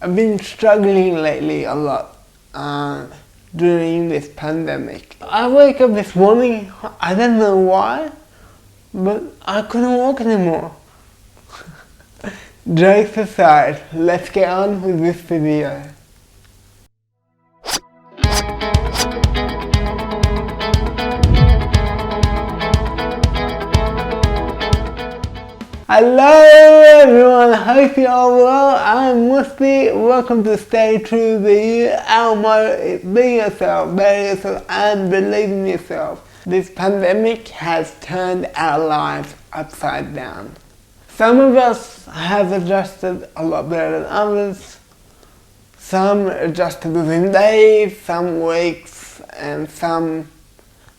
I've been struggling lately a lot during this pandemic. I wake up this morning, I don't know why, but I couldn't walk anymore. Jokes aside, let's get on with this video. Hello everyone, hope you're all well. I'm Musty. Welcome to Stay True to You. Our motto is be yourself, better yourself, and believe in yourself. This pandemic has turned our lives upside down. Some of us have adjusted a lot better than others. Some adjusted within days, some weeks, and some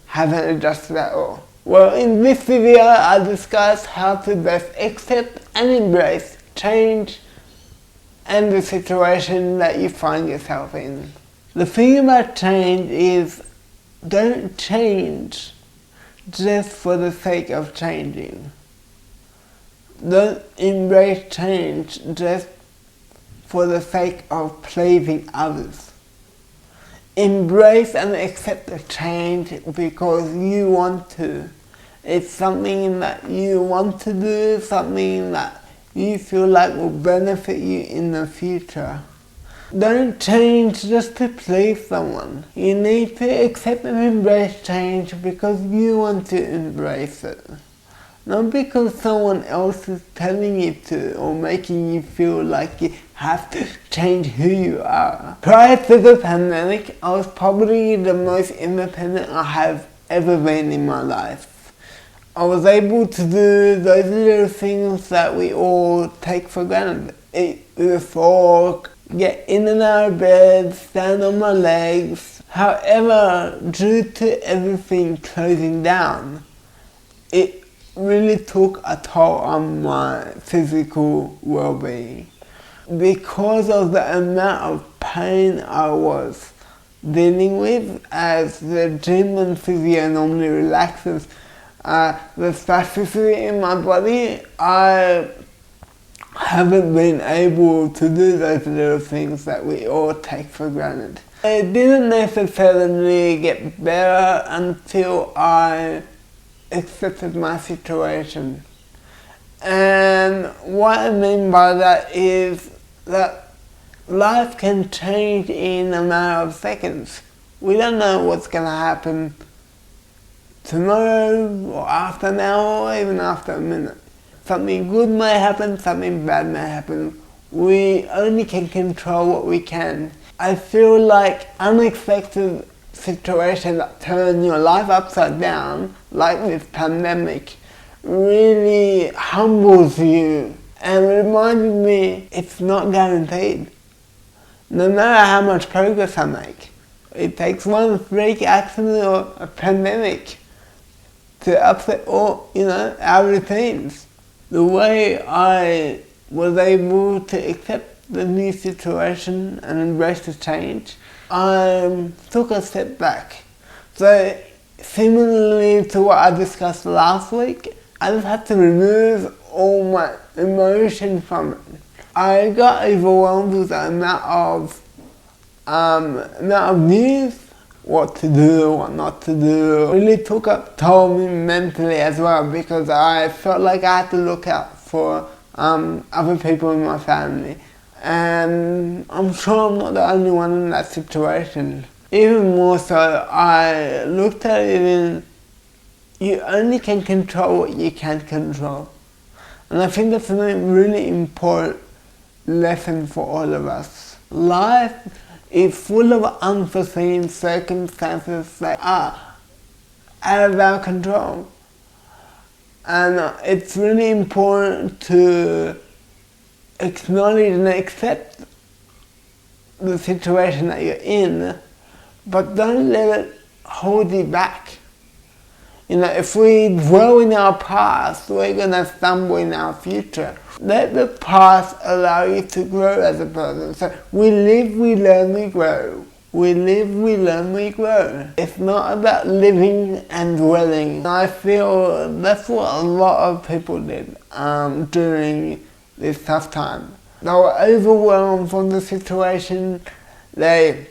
haven't adjusted at all. Well, in this video, I'll discuss how to best accept and embrace change and the situation that you find yourself in. The thing about change is, don't change just for the sake of changing. Don't embrace change just for the sake of pleasing others. Embrace and accept the change because you want to. It's something that you want to do, something that you feel like will benefit you in the future. Don't change just to please someone. You need to accept and embrace change because you want to embrace it. Not because someone else is telling you to or making you feel like you have to change who you are. Prior to the pandemic, I was probably the most independent I have ever been in my life. I was able to do those little things that we all take for granted. Eat with a fork, get in and out of bed, stand on my legs. However, due to everything closing down, it really took a toll on my physical well-being. Because of the amount of pain I was dealing with, as the gym and physio normally relaxes the spasticity in my body, I haven't been able to do those little things that we all take for granted. It didn't necessarily get better until I accepted my situation. And what I mean by that is that life can change in a matter of seconds. We don't know what's going to happen tomorrow or after now or even after a minute. Something good may happen, something bad may happen. We only can control what we can. I feel like unexpected situations that turn your life upside down, like this pandemic, really humbles you and reminds me it's not guaranteed. No matter how much progress I make, it takes one freak accident or a pandemic to upset all, our routines. The way I was able to accept the new situation and embrace the change, I took a step back. So similarly to what I discussed last week, I just had to remove all my emotion from it. I got overwhelmed with the amount of news, what to do, what not to do. It really took a toll me mentally as well, because I felt like I had to look out for other people in my family. And I'm sure I'm not the only one in that situation. Even more so, I looked at it in, you only can control what you can control. And I think that's a really important lesson for all of us. Life is full of unforeseen circumstances that are out of our control. And it's really important to acknowledge and accept the situation that you're in, but don't let it hold you back. If we dwell in our past, we're going to stumble in our future. Let the past allow you to grow as a person. So we live, we learn, we grow. We live, we learn, we grow. It's not about living and dwelling. I feel that's what a lot of people did during this tough time. They were overwhelmed from the situation. They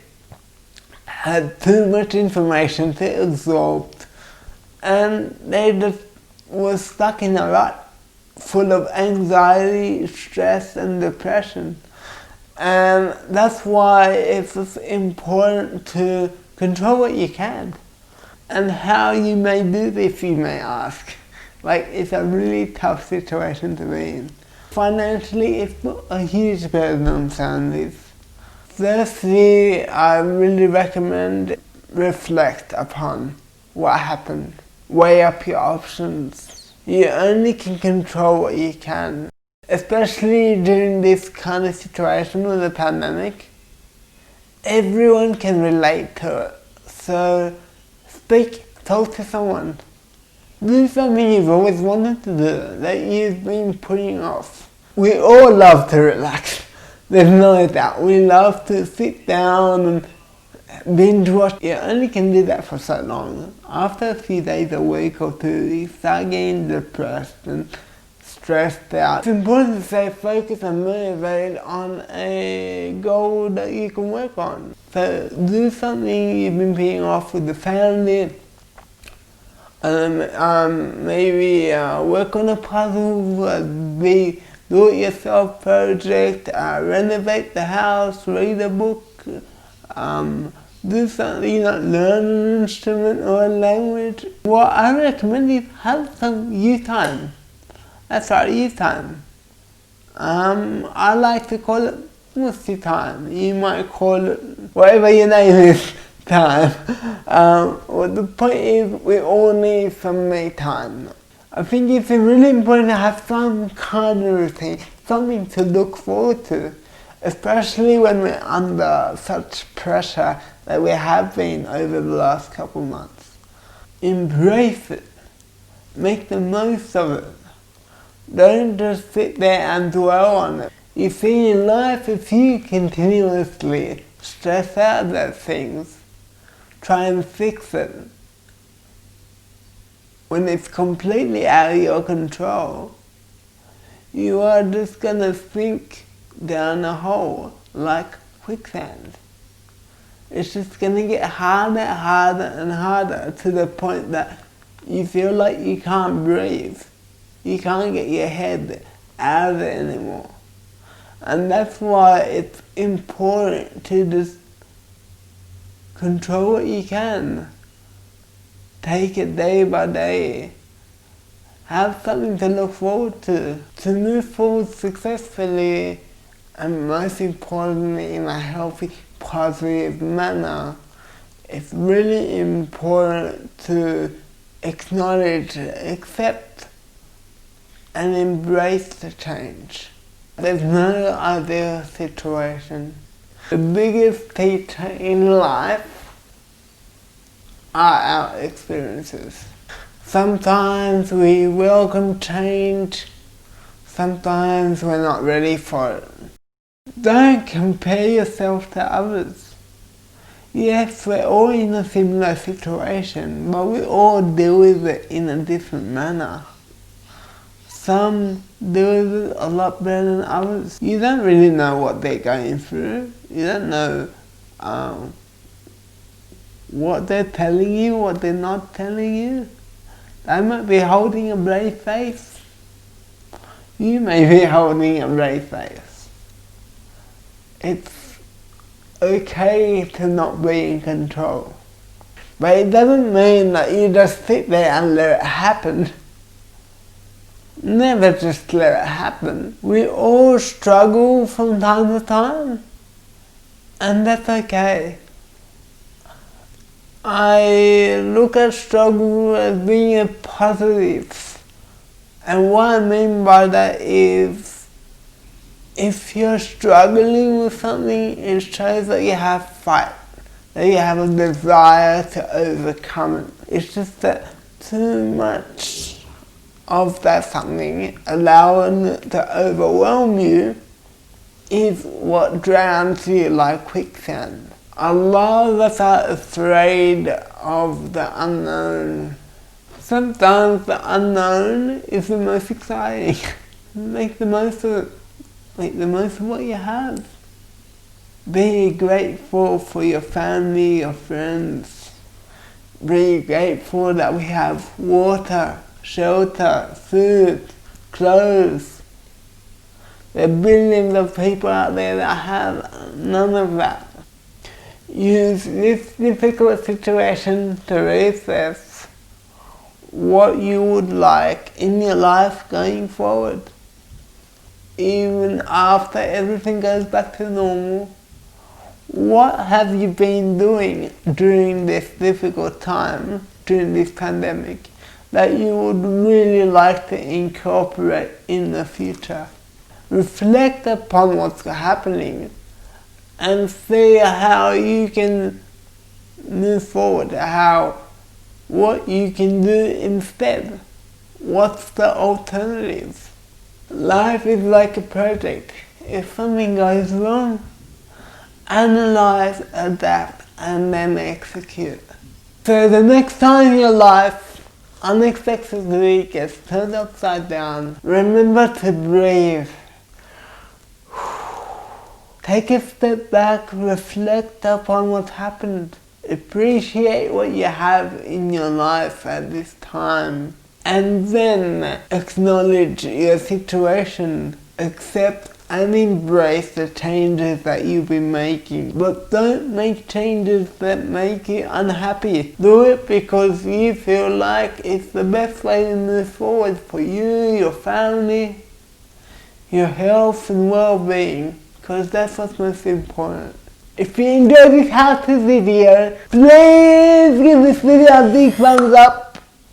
had too much information to absorb, and they just were stuck in a rut full of anxiety, stress and depression. And that's why it's important to control what you can. And how you may do this, you may ask. Like, it's a really tough situation to be in. Financially, it's not a huge burden on families. Firstly, I really recommend reflect upon what happened. Weigh up your options. You only can control what you can. Especially during this kind of situation with the pandemic. Everyone can relate to it. So talk to someone. Do something you've always wanted to do, that you've been putting off. We all love to relax. There's no doubt. We love to sit down and binge watch. You only can do that for so long. After a few days, a week or two, you start getting depressed and stressed out. It's important to stay focused and motivated on a goal that you can work on. So do something you've been putting off with the family. Maybe work on a puzzle, do-it-yourself project, renovate the house, read a book, do something, learn an instrument or a language. What I recommend is have some youth time. That's right, youth time. I like to call it musty time. You might call it whatever your name is. Time. Well, the point is, we all need some me time. I think it's really important to have some kind of routine, something to look forward to, especially when we're under such pressure that we have been over the last couple months. Embrace it. Make the most of it. Don't just sit there and dwell on it. You see, in life, if you continuously stress out those things, try and fix it, when it's completely out of your control, you are just gonna sink down a hole like quicksand. It's just gonna get harder, harder and harder to the point that you feel like you can't breathe. You can't get your head out of it anymore. And that's why it's important to just control what you can. Take it day by day. Have something to look forward to move forward successfully, and most importantly in a healthy, positive manner. It's really important to acknowledge, accept and embrace the change. There's no ideal situation. The biggest teacher in life are our experiences. Sometimes we welcome change, sometimes we're not ready for it. Don't compare yourself to others. Yes, we're all in a similar situation, but we all deal with it in a different manner. Some deal with it a lot better than others. You don't really know what they're going through. You don't know what they're telling you, what they're not telling you. They might be holding a brave face. You may be holding a brave face. It's okay to not be in control. But it doesn't mean that you just sit there and let it happen. Never just let it happen. We all struggle from time to time, and that's okay. I look at struggle as being a positive, and what I mean by that is, if you're struggling with something, it shows that you have fight, that you have a desire to overcome it. It's just that too much of that something, allowing it to overwhelm you, is what drowns you like quicksand. A lot of us are afraid of the unknown. Sometimes the unknown is the most exciting. Make the most of it. Make the most of what you have. Be grateful for your family, your friends. Be grateful that we have water, shelter, food, clothes. There are billions of people out there that have none of that. Use this difficult situation to reassess what you would like in your life going forward. Even after everything goes back to normal, what have you been doing during this difficult time, during this pandemic, that you would really like to incorporate in the future? Reflect upon what's happening and see how you can move forward, what you can do instead. What's the alternative? Life is like a project. If something goes wrong, analyze, adapt, and then execute. So the next time your life unexpectedly gets turned upside down, remember to breathe. Take a step back, reflect upon what happened. Appreciate what you have in your life at this time. And then acknowledge your situation. Accept and embrace the changes that you've been making. But don't make changes that make you unhappy. Do it because you feel like it's the best way to move forward for you, your family, your health and well-being. Because that's what's most important. If you enjoyed this how-to video, please give this video a big thumbs up,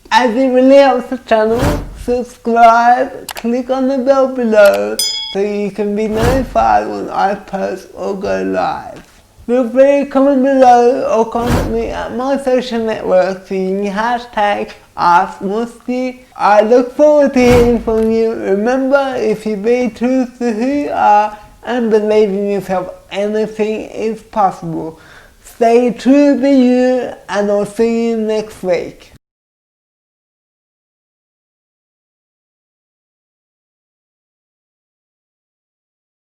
as it really helps the channel. Subscribe, click on the bell below so you can be notified when I post or go live. Feel free to comment below or contact me at my social networks using hashtag AskMusty. I look forward to hearing from you. Remember, if you be true to who you are and believe in yourself, anything is possible. Stay true to you, and I'll see you next week.